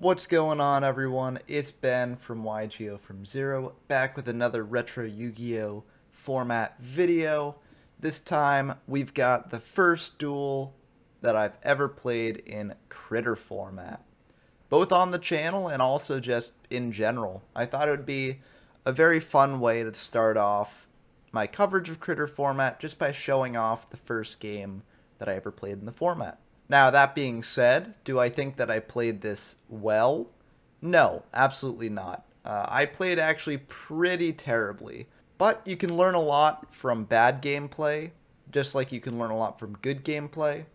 What's going on, everyone? It's Ben from YGO from Zero, back with another retro Yu-Gi-Oh format video. This time we've got the first duel that I've ever played in Critter format, both on the channel and also just in general. I thought it would be a very fun way to start off my coverage of Critter format just by showing off the first game that I ever played in the format. Now, that being said, do I think that I played this well? No, absolutely not. I played actually pretty terribly. But you can learn a lot from bad gameplay, just like you can learn a lot from good gameplay.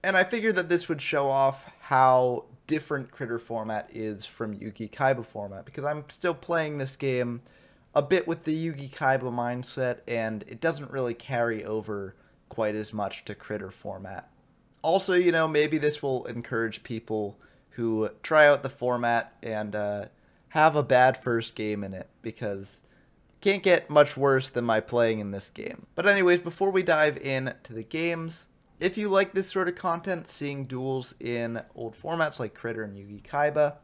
And I figured that this would show off how different Critter format is from Yugi Kaiba format, because I'm still playing this game a bit with the Yugi Kaiba mindset, and it doesn't really carry over quite as much to Critter format. Also, maybe this will encourage people who try out the format and have a bad first game in it, because it can't get much worse than my playing in this game. But anyways, before we dive into the games, if you like this sort of content, seeing duels in old formats like Critter and Yugi Kaiba,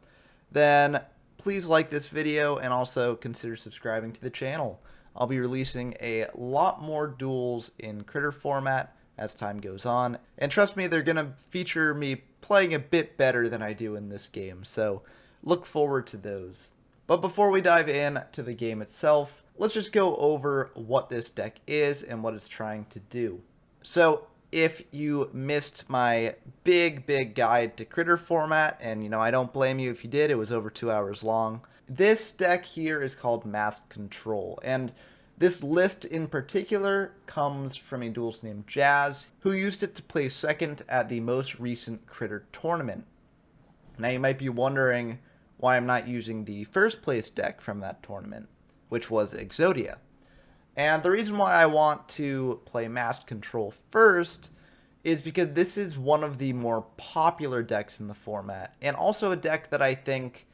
then please like this video and also consider subscribing to the channel. I'll be releasing a lot more duels in Critter format as time goes on, and trust me, they're gonna feature me playing a bit better than I do in this game, so look forward to those. But before we dive in to the game itself, let's just go over what this deck is and what it's trying to do. So if you missed my big guide to Critter format, and I don't blame you if you did, it was over 2 hours long. This deck here is called Mask Control, and this list in particular comes from a duelist named Jazz, who used it to place second at the most recent Critter tournament. Now you might be wondering why I'm not using the first place deck from that tournament, which was Exodia. And the reason why I want to play Mask Control first is because this is one of the more popular decks in the format, and also a deck that I think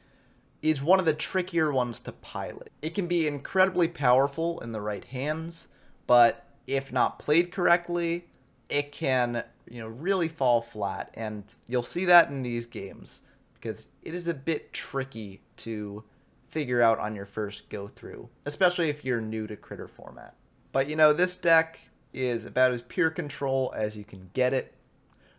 is one of the trickier ones to pilot. It can be incredibly powerful in the right hands, but if not played correctly, it can, really fall flat, and you'll see that in these games, because it is a bit tricky to figure out on your first go through, especially if you're new to Critter format. But this deck is about as pure control as you can get it.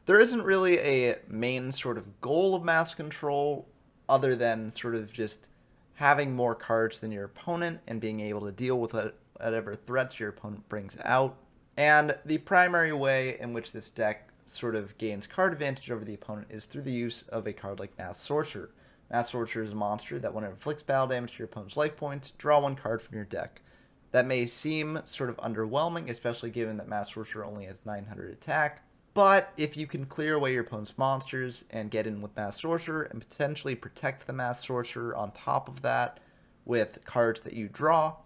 There isn't really a main sort of goal of Mask Control other than sort of just having more cards than your opponent and being able to deal with whatever threats your opponent brings out. And the primary way in which this deck sort of gains card advantage over the opponent is through the use of a card like Masked Sorcerer. Masked Sorcerer is a monster that when it inflicts battle damage to your opponent's life points, draw one card from your deck. That may seem sort of underwhelming, especially given that Masked Sorcerer only has 900 attack. But if you can clear away your opponent's monsters and get in with Masked Sorcerer and potentially protect the Masked Sorcerer on top of that with cards that you draw,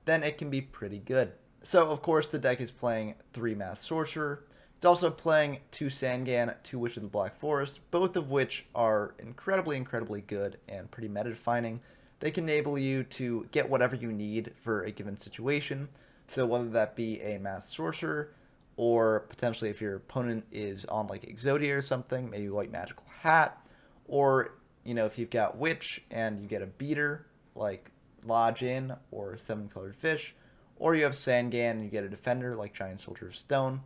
then it can be pretty good. So of course the deck is playing 3 Masked Sorcerer. It's also playing 2 Sangan, 2 Witch of the Black Forest, both of which are incredibly good and pretty meta-defining. They can enable you to get whatever you need for a given situation. So whether that be a Masked Sorcerer, or potentially if your opponent is on like Exodia or something, maybe White Magical Hat, or if you've got Witch and you get a beater like Lodge In or 7 Colored Fish, or you have Sangan and you get a defender like Giant Soldier of Stone.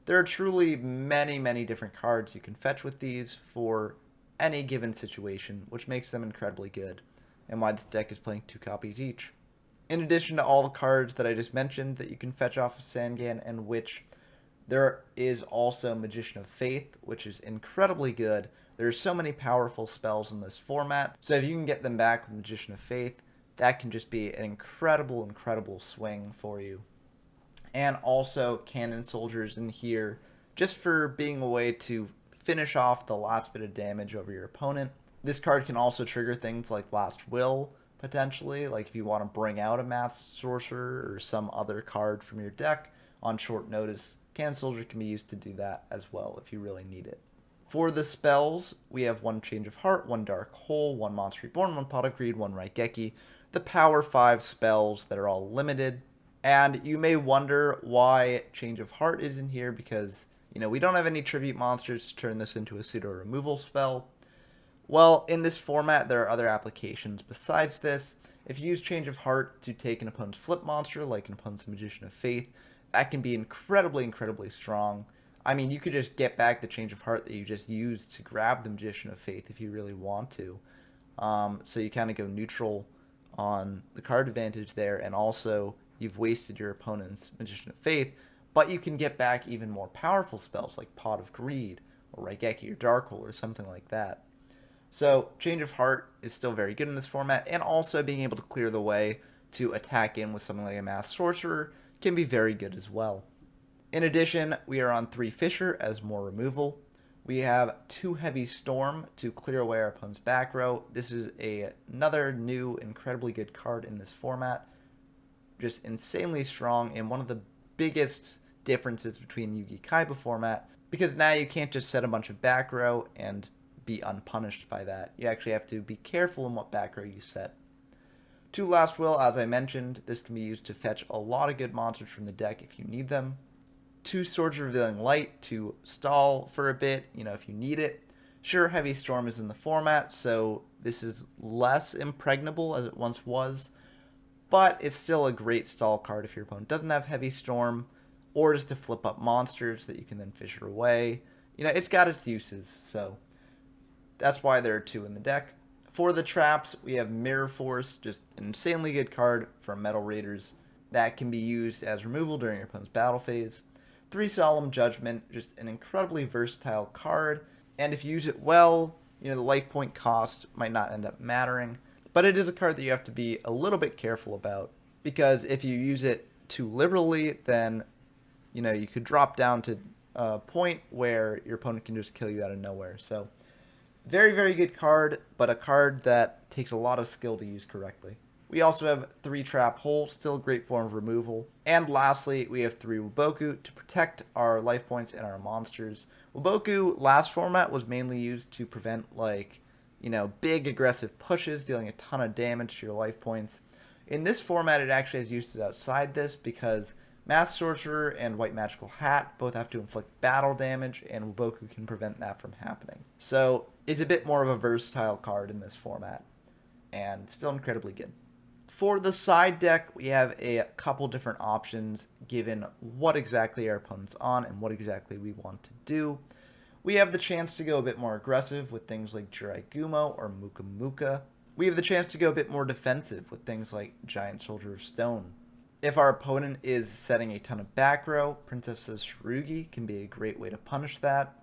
There are truly many different cards you can fetch with these for any given situation, which makes them incredibly good, and why this deck is playing 2 copies each. In addition to all the cards that I just mentioned that you can fetch off of Sangan and Witch, there is also Magician of Faith, which is incredibly good. There are so many powerful spells in this format, so if you can get them back with Magician of Faith, that can just be an incredible swing for you. And also Cannon Soldiers in here, just for being a way to finish off the last bit of damage over your opponent. This card can also trigger things like Last Will, potentially, like if you want to bring out a Masked Sorcerer or some other card from your deck on short notice. Cannon Soldier can be used to do that as well if you really need it. For the spells, we have 1 Change of Heart, 1 Dark Hole, 1 Monster Reborn, 1 Pot of Greed, 1 Raigeki. The power 5 spells that are all limited. And you may wonder why Change of Heart is in here, because we don't have any tribute monsters to turn this into a pseudo removal spell. Well, in this format, there are other applications besides this. If you use Change of Heart to take an opponent's flip monster, like an opponent's Magician of Faith, that can be incredibly, incredibly strong. I mean, you could just get back the Change of Heart that you just used to grab the Magician of Faith if you really want to. So you kind of go neutral on the card advantage there, and also you've wasted your opponent's Magician of Faith, but you can get back even more powerful spells like Pot of Greed, or Raigeki or Darkhold, or something like that. So Change of Heart is still very good in this format, and also being able to clear the way to attack in with something like a Masked Sorcerer can be very good as well. In addition, we are on 3 Fissure as more removal. We have 2 Heavy Storm to clear away our opponent's back row. This is another new, incredibly good card in this format. Just insanely strong, and one of the biggest differences between Yu-Gi Kaiba format, because now you can't just set a bunch of back row and be unpunished by that. You actually have to be careful in what back row you set. 2 Last Will, as I mentioned, this can be used to fetch a lot of good monsters from the deck if you need them. 2 Swords of Revealing Light to stall for a bit, if you need it. Sure, Heavy Storm is in the format, so this is less impregnable as it once was, but it's still a great stall card if your opponent doesn't have Heavy Storm, or just to flip up monsters that you can then fissure away. It's got its uses, so that's why there are 2 in the deck. For the traps, we have Mirror Force, just an insanely good card for Metal Raiders that can be used as removal during your opponent's battle phase. 3 Solemn Judgment, just an incredibly versatile card, and if you use it well, the life point cost might not end up mattering, but it is a card that you have to be a little bit careful about, because if you use it too liberally, then you could drop down to a point where your opponent can just kill you out of nowhere. So very, very good card, but a card that takes a lot of skill to use correctly. We also have 3 Trap Hole, still a great form of removal. And lastly, we have 3 Wuboku to protect our life points and our monsters. Wuboku, last format, was mainly used to prevent, big aggressive pushes, dealing a ton of damage to your life points. In this format, it actually has uses outside this, because Masked Sorcerer and White Magical Hat both have to inflict battle damage, and Wuboku can prevent that from happening. So it's a bit more of a versatile card in this format, and still incredibly good. For the side deck, we have a couple different options given what exactly our opponent's on and what exactly we want to do. We have the chance to go a bit more aggressive with things like Jirai Gumo or Muka Muka. We have the chance to go a bit more defensive with things like Giant Soldier of Stone. If our opponent is setting a ton of back row, Princess Tsurugi can be a great way to punish that.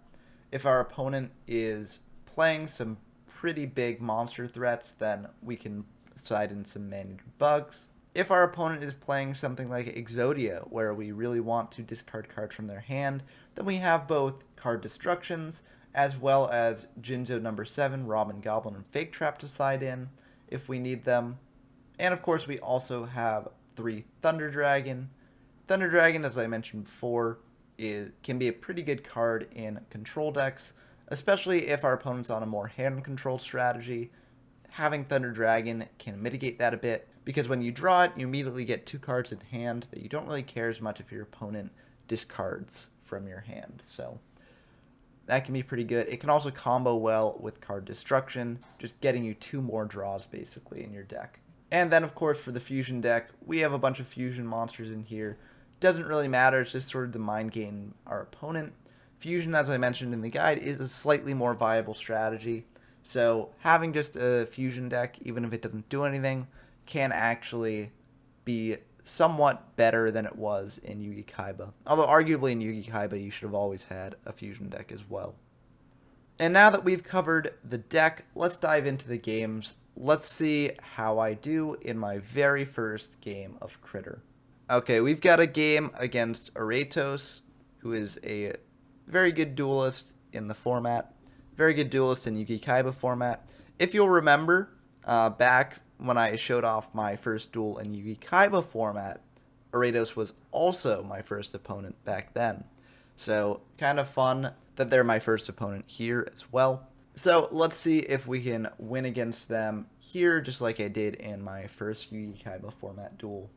If our opponent is playing some pretty big monster threats, then we can side in some managed bugs. If our opponent is playing something like Exodia, where we really want to discard cards from their hand, then we have both card destructions, as well as Jinzo number 7, Robin Goblin, and Fake Trap to side in, if we need them. And of course, we also have 3 Thunder Dragon. Thunder Dragon, as I mentioned before, can be a pretty good card in control decks, especially if our opponent's on a more hand control strategy. Having Thunder Dragon can mitigate that a bit, because when you draw it, you immediately get 2 cards in hand that you don't really care as much if your opponent discards from your hand. So that can be pretty good. It can also combo well with card destruction, just getting you 2 more draws basically in your deck. And then of course for the fusion deck, we have a bunch of fusion monsters in here. Doesn't really matter, it's just sort of to mind game our opponent. Fusion, as I mentioned in the guide, is a slightly more viable strategy. So having just a fusion deck, even if it doesn't do anything, can actually be somewhat better than it was in Yu-Gi Kaiba. Although arguably in Yu-Gi Kaiba you should have always had a fusion deck as well. And now that we've covered the deck, let's dive into the games. Let's see how I do in my very first game of Critter. Okay, we've got a game against Aratos, who is a very good duelist in the format. Very good duelist in Yu-Gi Kaiba format. If you'll remember, back when I showed off my first duel in Yu-Gi Kaiba format, Aratos was also my first opponent back then. So, kind of fun that they're my first opponent here as well. So, let's see if we can win against them here, just like I did in my first Yu-Gi Kaiba format duel.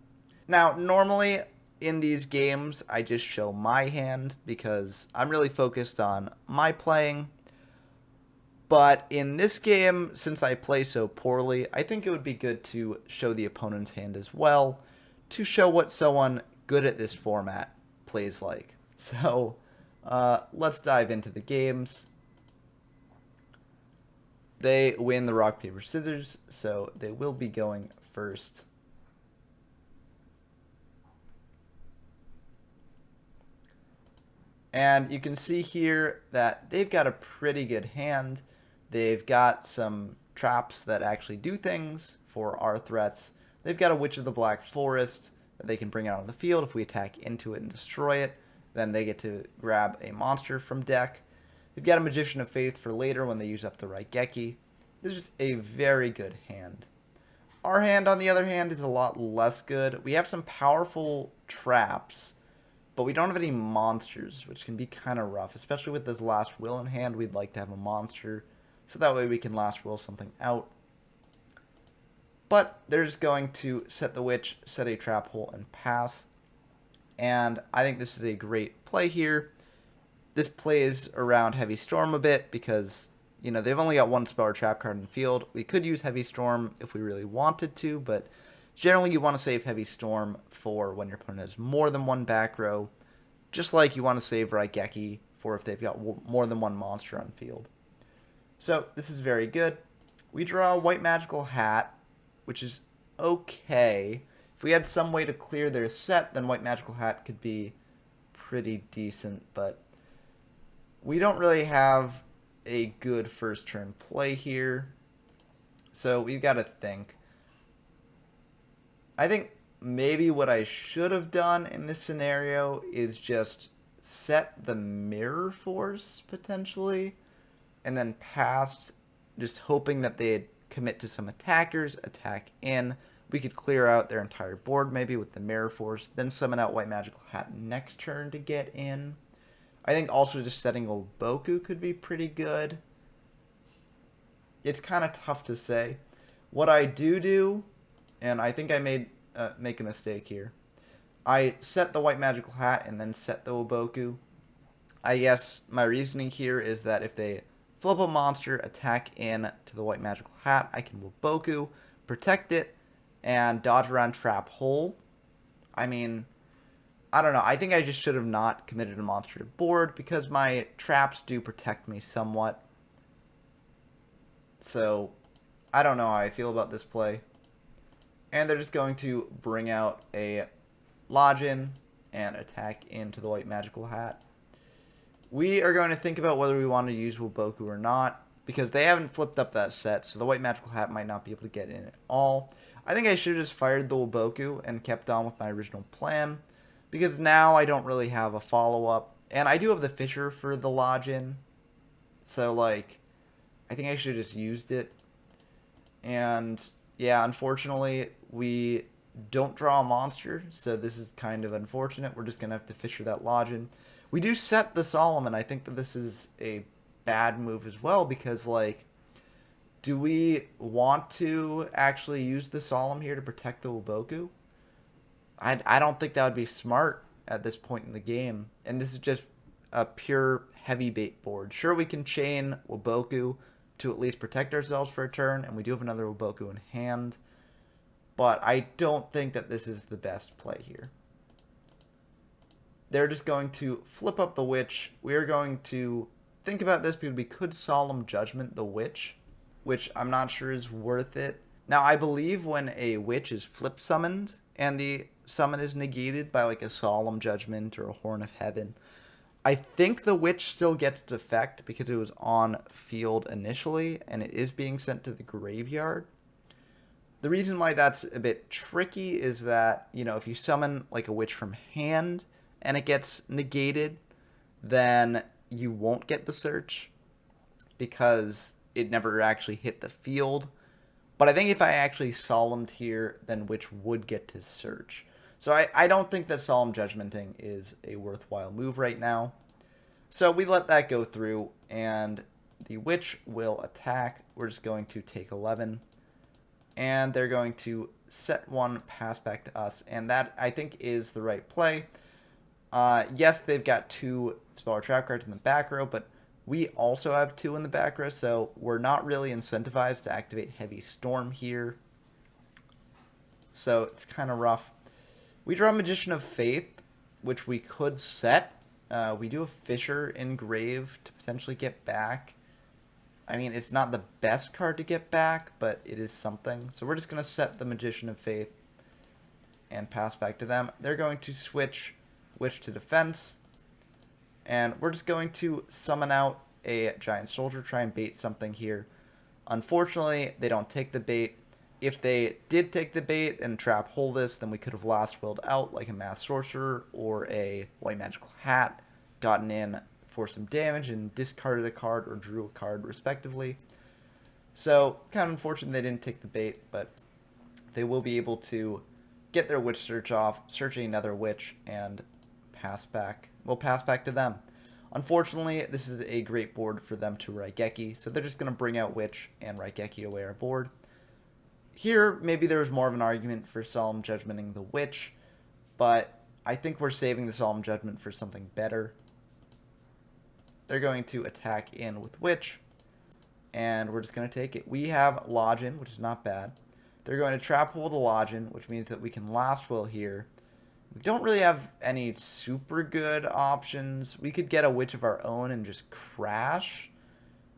Now, normally in these games, I just show my hand because I'm really focused on my playing. But in this game, since I play so poorly, I think it would be good to show the opponent's hand as well, to show what someone good at this format plays like. So, let's dive into the games. They win the rock, paper, scissors, so they will be going first. And you can see here that they've got a pretty good hand. They've got some traps that actually do things for our threats. They've got a Witch of the Black Forest that they can bring out on the field. If we attack into it and destroy it, then they get to grab a monster from deck. They've got a Magician of Faith for later when they use up the Raigeki. This is a very good hand. Our hand, on the other hand, is a lot less good. We have some powerful traps, but we don't have any monsters, which can be kind of rough, especially with this Last Will in hand. We'd like to have a monster, so that way we can Last Will something out. But they're just going to set the Witch, set a trap hole, and pass. And I think this is a great play here. This plays around Heavy Storm a bit because, you know, they've only got one spell or trap card in the field. We could use Heavy Storm if we really wanted to, but generally you want to save Heavy Storm for when your opponent has more than one back row, just like you want to save Raigeki for if they've got more than one monster on field. So this is very good. We draw a White Magical Hat, which is okay. If we had some way to clear their set, then White Magical Hat could be pretty decent, but we don't really have a good first turn play here, so we've got to think. I think maybe what I should have done in this scenario is just set the Mirror Force, potentially, and then passed, just hoping that they'd commit to some attackers, attack in. We could clear out their entire board maybe with the Mirror Force, then summon out White Magical Hat next turn to get in. I think also just setting Oboku could be pretty good. It's kind of tough to say. What I do, and I think I make a mistake here, I set the White Magical Hat and then set the Oboku. I guess my reasoning here is that if they flip a monster, attack in to the White Magical Hat, I can Oboku, protect it, and dodge around Trap Hole. I mean, I don't know. I think I just should have not committed a monster to board because my traps do protect me somewhat. So, I don't know how I feel about this play. And they're just going to bring out a Login and attack into the White Magical Hat. We are going to think about whether we want to use Woboku or not, because they haven't flipped up that set, so the White Magical Hat might not be able to get in at all. I think I should have just fired the Woboku and kept on with my original plan, because now I don't really have a follow-up. And I do have the Fisher for the Login, so, like, I think I should have just used it. And, yeah, unfortunately, we don't draw a monster, so this is kind of unfortunate. We're just going to have to Fisher that Login. We do set the Solomon. I think that this is a bad move as well, because, like, do we want to actually use the Solemn here to protect the Woboku? I don't think that would be smart at this point in the game. And this is just a pure heavy bait board. Sure, we can chain Woboku to at least protect ourselves for a turn, and we do have another Woboku in hand. But I don't think that this is the best play here. They're just going to flip up the Witch. We are going to think about this because we could Solemn Judgment the Witch, which I'm not sure is worth it. Now, I believe when a Witch is flip summoned and the summon is negated by like a Solemn Judgment or a Horn of Heaven, I think the Witch still gets its effect because it was on field initially and it is being sent to the graveyard. The reason why that's a bit tricky is that, you know, if you summon like a Witch from hand and it gets negated, then you won't get the search because it never actually hit the field. But I think if I actually Solemned here, then Witch would get to search. So I don't think that Solemn Judgmenting is a worthwhile move right now. So we let that go through, and the Witch will attack. We're just going to take 11. And they're going to set one, pass back to us. And that, I think, is the right play. Yes, they've got two Spell or Trap cards in the back row, but We also have 2 in the back row, so we're not really incentivized to activate Heavy Storm here. So it's kind of rough. We draw Magician of Faith, which we could set. We do have Fissure Engrave to potentially get back. I mean, it's not the best card to get back, but it is something. So we're just going to set the Magician of Faith and pass back to them. They're going to switch Witch to defense. And we're just going to summon out a Giant Soldier, try and bait something here. Unfortunately, they don't take the bait. If they did take the bait and trap hole this, then we could have last willed out like a Mass Sorcerer or a White Magical Hat, gotten in for some damage and discarded a card or drew a card respectively. So kind of unfortunate they didn't take the bait, but they will be able to get their Witch Search off, search another Witch, and pass back. We'll pass back to them. Unfortunately, this is a great board for them to Raigeki, so they're just going to bring out Witch and Raigeki away our board. Here, maybe there was more of an argument for Solemn Judgmenting the Witch, but I think we're saving the Solemn Judgment for something better. They're going to attack in with Witch, and we're just going to take it. We have Lodgin, which is not bad. They're going to Trap Hole the Lodgin, which means that we can Last Will here. We don't really have any super good options. We could get a Witch of our own and just crash,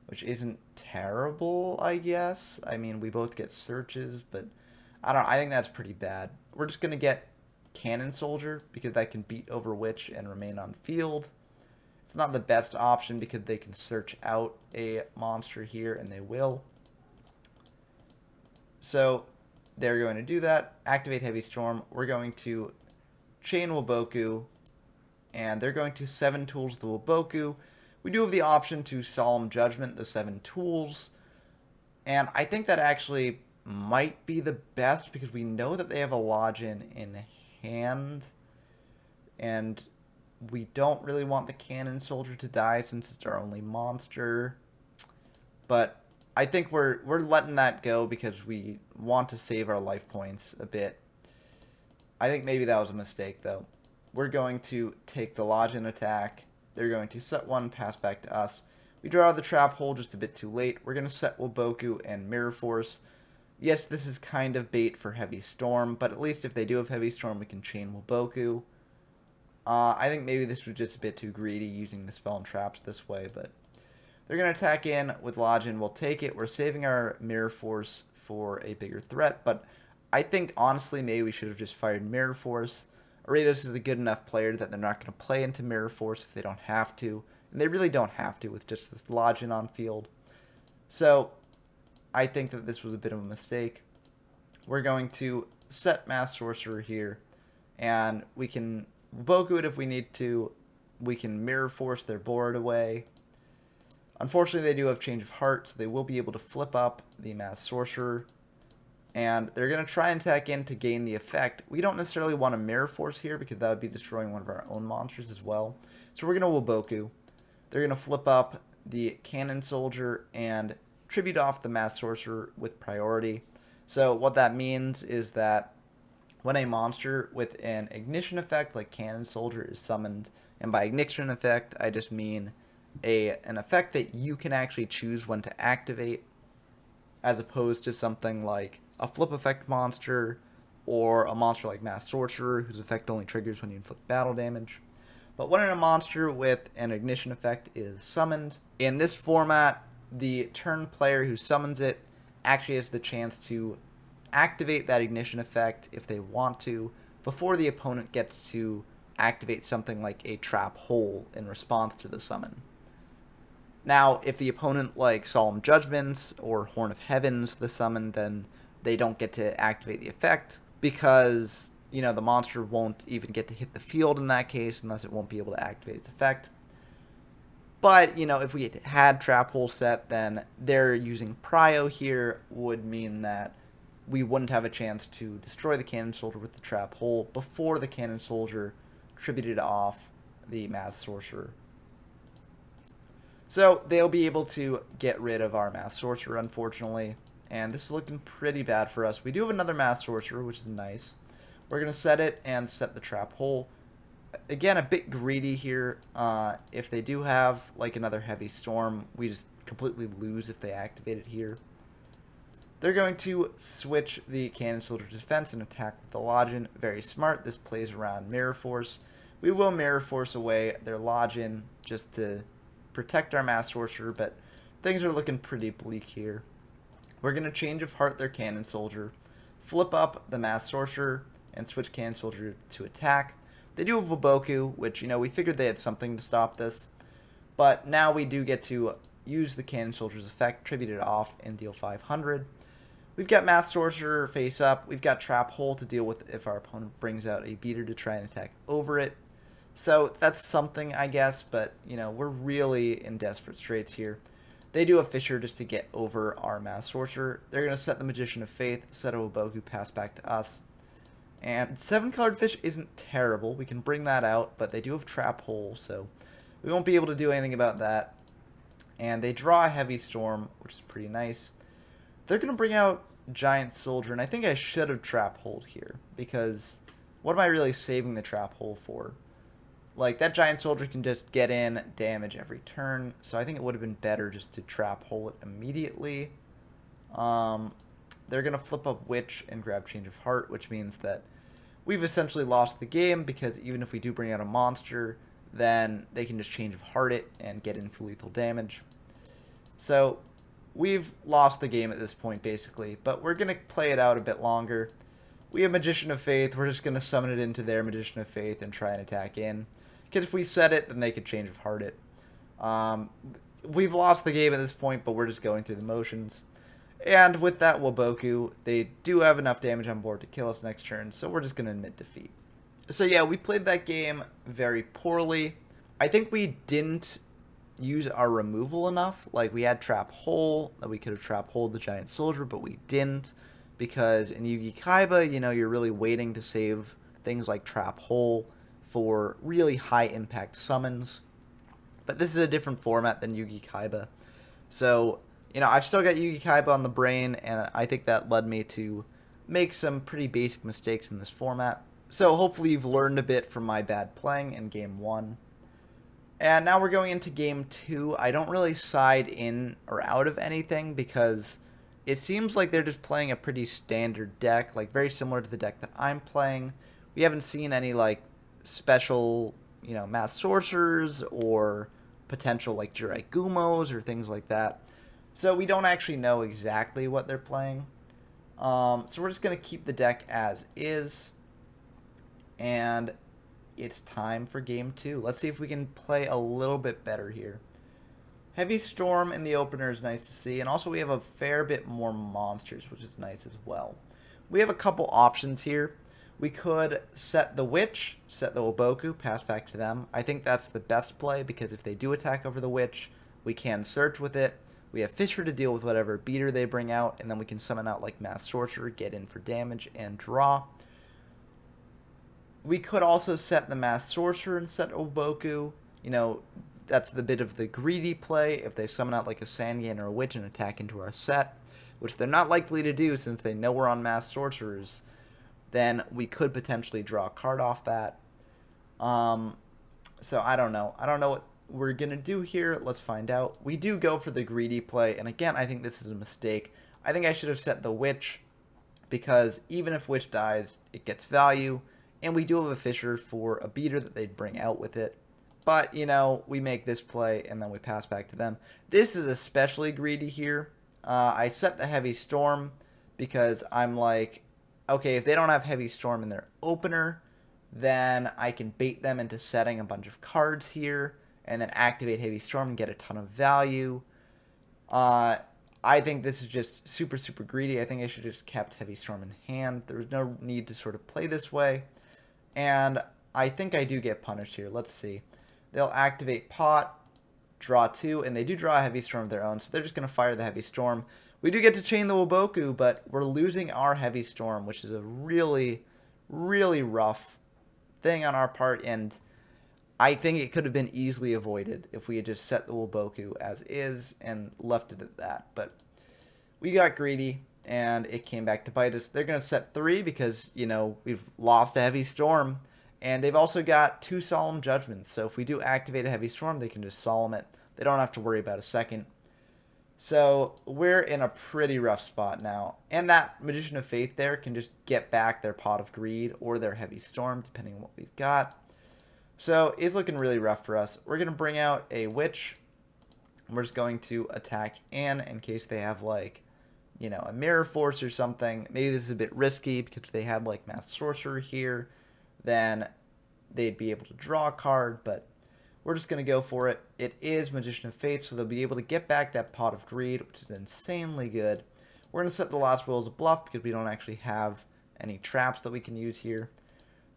which isn't terrible, I guess. I mean, we both get searches, but I think that's pretty bad. We're just going to get Cannon Soldier because that can beat over Witch and remain on field. It's not the best option because they can search out a monster here, and they will. So they're going to do that. Activate Heavy Storm. We're going to chain Waboku, and they're going to 7 tools the Waboku. We do have the option to Solemn Judgment the 7 tools, and I think that actually might be the best because we know that they have a Lodgin in hand, and we don't really want the Cannon Soldier to die since it's our only monster, but I think we're letting that go because we want to save our life points a bit. I think maybe that was a mistake, though. We're going to take the Lodgin attack. They're going to set 1, pass back to us. We draw the Trap Hole just a bit too late. We're going to set Waboku and Mirror Force. Yes, this is kind of bait for Heavy Storm, but at least if they do have Heavy Storm, we can chain Waboku. I think maybe this was just a bit too greedy using the spell and traps this way, but they're going to attack in with Lodgin. We'll take it. We're saving our Mirror Force for a bigger threat, but I think, honestly, maybe we should have just fired Mirror Force. Arados is a good enough player that they're not going to play into Mirror Force if they don't have to. And they really don't have to with just this Lodgin on field. So, I think that this was a bit of a mistake. We're going to set Mass Sorcerer here. And we can Waboku it if we need to. We can Mirror Force their board away. Unfortunately, they do have Change of Heart, so they will be able to flip up the Mass Sorcerer. And they're going to try and attack in to gain the effect. We don't necessarily want to Mirror Force here because that would be destroying one of our own monsters as well. So we're going to Waboku. They're going to flip up the Cannon Soldier and tribute off the Mass Sorcerer with priority. So what that means is that when a monster with an ignition effect like Cannon Soldier is summoned, and by ignition effect I just mean an effect that you can actually choose when to activate, as opposed to something like a flip effect monster, or a monster like Mass Sorcerer, whose effect only triggers when you inflict battle damage. But when a monster with an ignition effect is summoned, in this format, the turn player who summons it actually has the chance to activate that ignition effect if they want to, before the opponent gets to activate something like a Trap Hole in response to the summon. Now, if the opponent like Solemn Judgments or Horn of Heavens the summon, then they don't get to activate the effect because, you know, the monster won't even get to hit the field in that case unless it won't be able to activate its effect. But, you know, if we had Trap Hole set, then they're using Prio here would mean that we wouldn't have a chance to destroy the Cannon Soldier with the Trap Hole before the Cannon Soldier tributed off the Mass Sorcerer. So they'll be able to get rid of our Mass Sorcerer, unfortunately. And this is looking pretty bad for us. We do have another Mass Sorcerer, which is nice. We're going to set it and set the Trap Hole. again, a bit greedy here. If they do have like another heavy storm, we just completely lose if they activate it here. They're going to switch the Cannon Soldier defense and attack with the Lodgin. Very smart. This plays around Mirror Force. We will Mirror Force away their Lodgin just to protect our Mass Sorcerer, but things are looking pretty bleak here. We're going to Change of Heart their Cannon Soldier, flip up the Mass Sorcerer, and switch Cannon Soldier to attack. They do have Waboku, which, we figured they had something to stop this. But now we do get to use the Cannon Soldier's effect, tribute it off, and deal 500. We've got Mass Sorcerer face up. We've got Trap Hole to deal with if our opponent brings out a beater to try and attack over it. So that's something, I guess, but, we're really in desperate straits here. They do a Fissure just to get over our Mass Sorcerer. They're going to set the Magician of Faith, set a Waboku, pass back to us. And 7-colored fish isn't terrible. We can bring that out, but they do have Trap Hole, so we won't be able to do anything about that. And they draw a Heavy Storm, which is pretty nice. They're going to bring out Giant Soldier, and I think I should have Trap Hold here, because what am I really saving the Trap Hole for? Like, that Giant Soldier can just get in, damage every turn, so I think it would have been better just to Trap Hole it immediately. They're going to flip up Witch and grab Change of Heart, which means that we've essentially lost the game, because even if we do bring out a monster, then they can just Change of Heart it and get in for lethal damage. So we've lost the game at this point, basically, but we're going to play it out a bit longer. We have Magician of Faith. We're just going to summon it into their Magician of Faith and try and attack in. Because if we set it, then they could Change of Heart it. We've lost the game at this point, but we're just going through the motions. And with that Waboku, they do have enough damage on board to kill us next turn, so we're just going to admit defeat. So yeah, we played that game very poorly. I think we didn't use our removal enough. Like, we had Trap Hole, that we could have Trap Holed the Giant Soldier, but we didn't. Because in Yugi Kaiba, you're really waiting to save things like Trap Hole for really high impact summons. But this is a different format than Yugi Kaiba. So, I've still got Yugi Kaiba on the brain, and I think that led me to make some pretty basic mistakes in this format. So hopefully you've learned a bit from my bad playing in Game 1. And now we're going into Game 2. I don't really side in or out of anything, because it seems like they're just playing a pretty standard deck, like very similar to the deck that I'm playing. We haven't seen any like special, Mass Sorcerers or potential like Jirai Gumos or things like that. So we don't actually know exactly what they're playing. So we're just going to keep the deck as is. And it's time for Game 2. Let's see if we can play a little bit better here. Heavy Storm in the opener is nice to see, and also we have a fair bit more monsters, which is nice as well. We have a couple options here. We could set the Witch, set the Waboku, pass back to them. I think that's the best play, because if they do attack over the Witch, we can search with it. We have Fissure to deal with whatever beater they bring out, and then we can summon out like Mass Sorcerer, get in for damage, and draw. We could also set the Mass Sorcerer and set Waboku. That's the bit of the greedy play. If they summon out like a Sangan or a Witch and attack into our set, which they're not likely to do since they know we're on Mass Sorcerers, then we could potentially draw a card off that. So I don't know. I don't know what we're going to do here. Let's find out. We do go for the greedy play, and again, I think this is a mistake. I think I should have set the Witch, because even if Witch dies, it gets value. And we do have a Fissure for a beater that they'd bring out with it. But, we make this play, and then we pass back to them. This is especially greedy here. I set the Heavy Storm, because I'm like, okay, if they don't have Heavy Storm in their opener, then I can bait them into setting a bunch of cards here, and then activate Heavy Storm and get a ton of value. I think this is just super, super greedy. I think I should have just kept Heavy Storm in hand. There was no need to sort of play this way. And I think I do get punished here. Let's see. They'll activate Pot, draw 2, and they do draw a Heavy Storm of their own, so they're just going to fire the Heavy Storm. We do get to chain the Waboku, but we're losing our Heavy Storm, which is a really, really rough thing on our part, and I think it could have been easily avoided if we had just set the Waboku as is and left it at that. But we got greedy, and it came back to bite us. They're going to set 3 because, we've lost a Heavy Storm. And they've also got 2 Solemn Judgments, so if we do activate a Heavy Storm, they can just Solemn it. They don't have to worry about a second. So we're in a pretty rough spot now. And that Magician of Faith there can just get back their Pot of Greed or their Heavy Storm, depending on what we've got. So it's looking really rough for us. We're going to bring out a Witch. We're just going to attack Anne in case they have, like, you know, a Mirror Force or something. Maybe this is a bit risky because if they had, like, Mass Sorcerer here, then they'd be able to draw a card, but we're just going to go for it. It is Magician of Faith, so they'll be able to get back that Pot of Greed, which is insanely good. We're going to set the Last Will as a bluff because we don't actually have any traps that we can use here.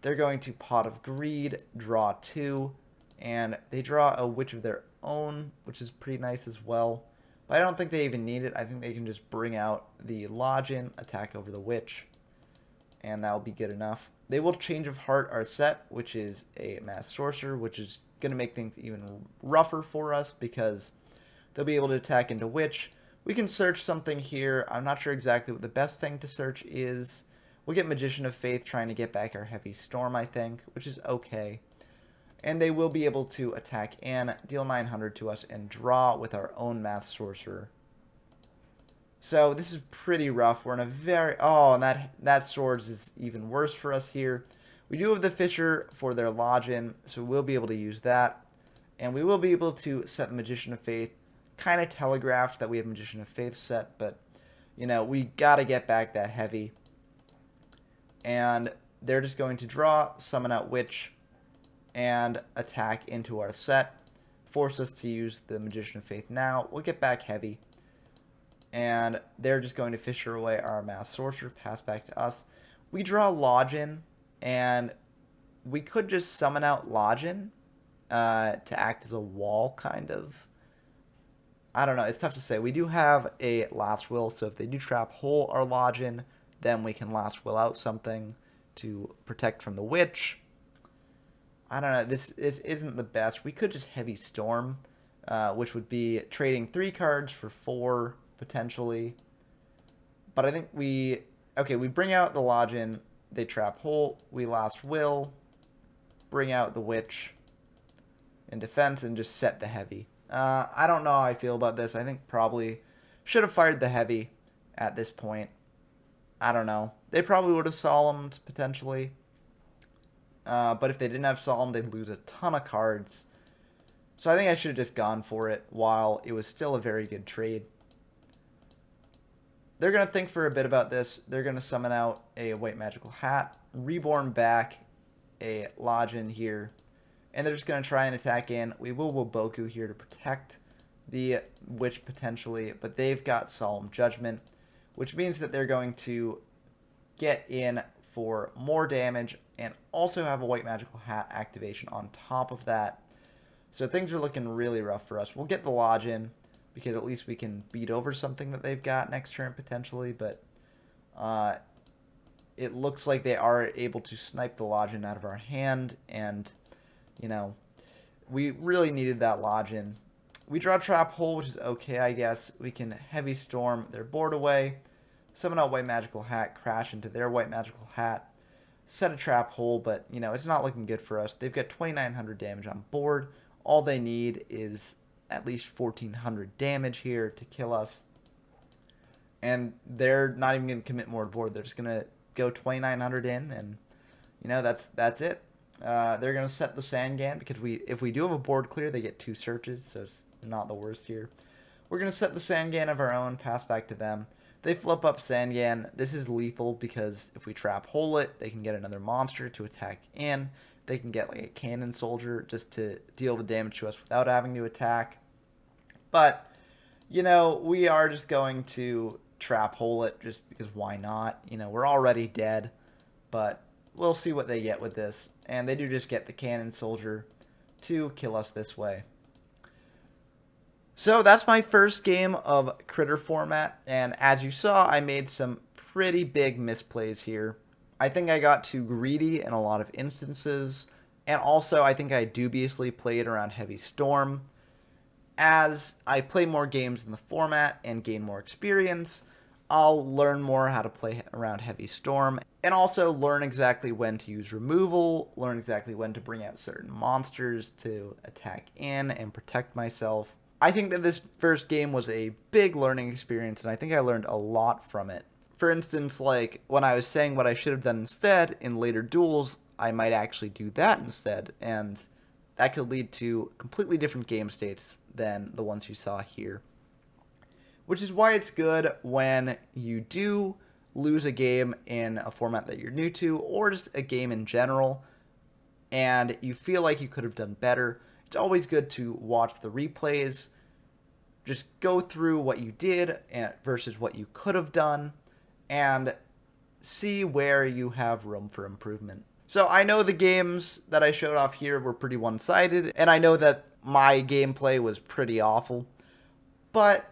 They're going to Pot of Greed, draw 2, and they draw a Witch of their own, which is pretty nice as well. But I don't think they even need it. I think they can just bring out the Lodgin, attack over the Witch, and that'll be good enough. They will Change of Heart our set, which is a Mass Sorcerer, which is going to make things even rougher for us because they'll be able to attack into Witch. We can search something here. I'm not sure exactly what the best thing to search is. We'll get Magician of Faith trying to get back our Heavy Storm, I think, which is okay. And they will be able to attack Anne, deal 900 to us, and draw with our own Mass Sorcerer. So this is pretty rough. We're in a very... Oh, and that Swords is even worse for us here. We do have the Fisher for their Lodgin, so we'll be able to use that. And we will be able to set the Magician of Faith. Kind of telegraphed that we have Magician of Faith set, but, you know, we got to get back that Heavy. And they're just going to draw, summon out Witch, and attack into our set. Force us to use the Magician of Faith now. We'll get back Heavy. And they're just going to Fisher away our Mass Sorcerer, pass back to us. We draw Lodgin, and we could just summon out Lodgin to act as a wall, kind of. I don't know, it's tough to say. We do have a Last Will, so if they do trap hole our Lodgin, then we can Last Will out something to protect from the Witch. I don't know, this isn't the best. We could just Heavy Storm, which would be trading 3 cards for 4, potentially. But I think we bring out the Lodgin, they trap hole, we Last Will, bring out the Witch in defense, and just set the Heavy. I don't know how I feel about this. I think probably should have fired the Heavy at this point. I don't know. They probably would have Solemned, potentially. But if they didn't have Solemn, they'd lose a ton of cards. So I think I should have just gone for it while it was still a very good trade. They're going to think for a bit about this. They're going to summon out a White Magical Hat, Reborn back a Lodgin here, and they're just going to try and attack in. We will Woboku here to protect the Witch potentially, but they've got Solemn Judgment, which means that they're going to get in for more damage and also have a White Magical Hat activation on top of that. So things are looking really rough for us. We'll get the Lodgin, because at least we can beat over something that they've got next turn potentially, but it looks like they are able to snipe the Lodgin out of our hand, and, you know, we really needed that Lodgin. We draw Trap Hole, which is okay, I guess. We can Heavy Storm their board away, summon out White Magical Hat, crash into their White Magical Hat, set a Trap Hole, but, you know, it's not looking good for us. They've got 2,900 damage on board. All they need is at least 1,400 damage here to kill us. And they're not even going to commit more to board. They're just going to go 2,900 in, and, you know, that's it. They're going to set the Sangan, because if we do have a board clear, they get 2 searches, so it's not the worst here. We're going to set the Sangan of our own, pass back to them. They flip up Sangan. This is lethal, because if we trap hole it, they can get another monster to attack in. They can get like a cannon soldier just to deal the damage to us without having to attack. But, you know, we are just going to trap hole it just because why not? You know, we're already dead, but we'll see what they get with this. And they do just get the cannon soldier to kill us this way. So that's my first game of Critter format, and as you saw, I made some pretty big misplays here. I think I got too greedy in a lot of instances, and also I think I dubiously played around Heavy Storm. As I play more games in the format and gain more experience, I'll learn more how to play around Heavy Storm, and also learn exactly when to use removal, learn exactly when to bring out certain monsters to attack in and protect myself. I think that this first game was a big learning experience, and I think I learned a lot from it. For instance, like when I was saying what I should have done instead in later duels, I might actually do that instead, and that could lead to completely different game states than the ones you saw here. Which is why it's good when you do lose a game in a format that you're new to, or just a game in general, and you feel like you could have done better. It's always good to watch the replays, just go through what you did versus what you could have done, and see where you have room for improvement. So I know the games that I showed off here were pretty one-sided, and I know that my gameplay was pretty awful, but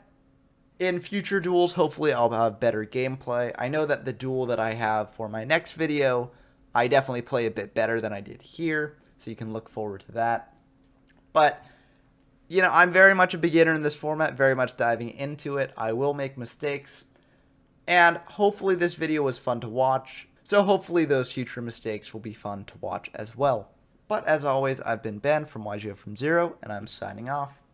in future duels, hopefully I'll have better gameplay. I know that the duel that I have for my next video, I definitely play a bit better than I did here, so you can look forward to that. But, you know, I'm very much a beginner in this format, very much diving into it. I will make mistakes, and hopefully this video was fun to watch, so hopefully those future mistakes will be fun to watch as well. But as always, I've been Ben from YGO from Zero, and I'm signing off.